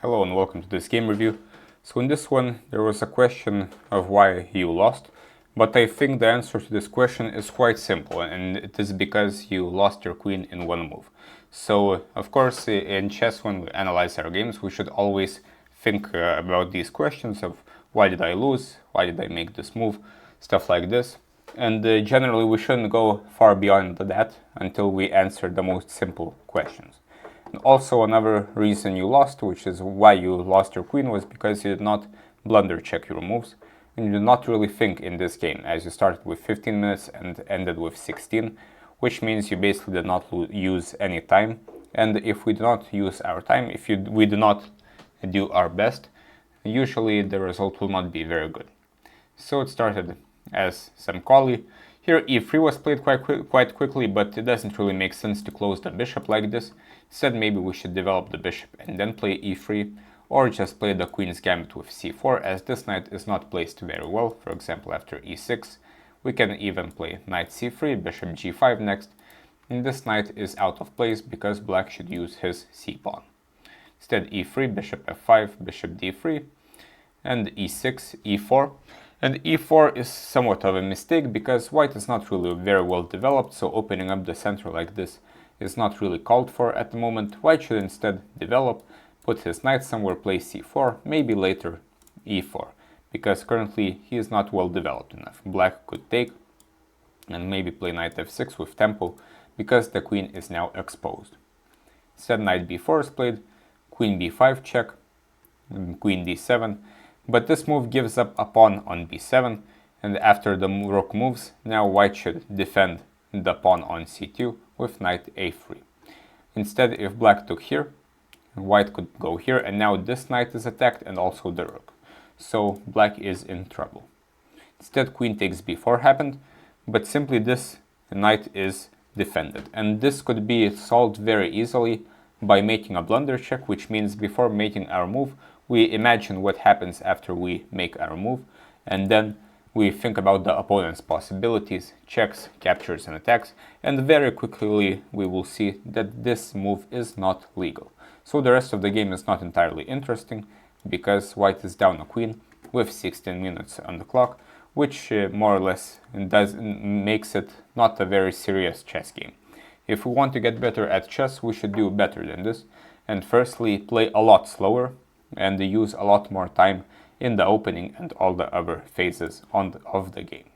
Hello and welcome to this game review. So in this one there was a question of why you lost, but I think the answer to this question is quite simple, and it is because you lost your queen in one move. So of course in chess, when we analyze our games, we should always think about these questions of why did I lose, why did I make this move, stuff like this. And generally we shouldn't go far beyond that until we answer the most simple questions. And also another reason you lost, which is why you lost your queen, was because you did not blunder check your moves, and you did not really think in this game, as you started with 15 minutes and ended with 16, which means you basically did not use any time. And if we do not use our time, if we do not do our best, usually the result will not be very good. So it started as some collie. Here e3 was played quite quickly, but it doesn't really make sense to close the bishop like this. Instead, maybe we should develop the bishop and then play e3, or just play the queen's gambit with c4, as this knight is not placed very well. For example, after e6, we can even play knight c3, bishop g5 next, and this knight is out of place because black should use his c-pawn. Instead, e3, bishop f5, bishop d3, and e6, e4. And e4 is somewhat of a mistake because white is not really very well developed, so opening up the center like this is not really called for at the moment. White should instead develop, put his knight somewhere, play c4, maybe later e4, because currently he is not well developed enough. Black could take and maybe play knight f6 with tempo, because the queen is now exposed. Instead, knight b4 is played, queen b5 check, queen d7, but this move gives up a pawn on b7, and after the rook moves, now white should defend the pawn on c2 with knight a3. Instead, if black took here, white could go here, and now this knight is attacked and also the rook. So black is in trouble. Instead, queen takes b4 happened, but simply this knight is defended. And this could be solved very easily by making a blunder check, which means before making our move, we imagine what happens after we make our move, and then we think about the opponent's possibilities, checks, captures and attacks, and very quickly we will see that this move is not legal. So the rest of the game is not entirely interesting, because white is down a queen with 16 minutes on the clock, which more or less makes it not a very serious chess game. If we want to get better at chess, we should do better than this, and firstly play a lot slower and use a lot more time in the opening and all the other phases of the game.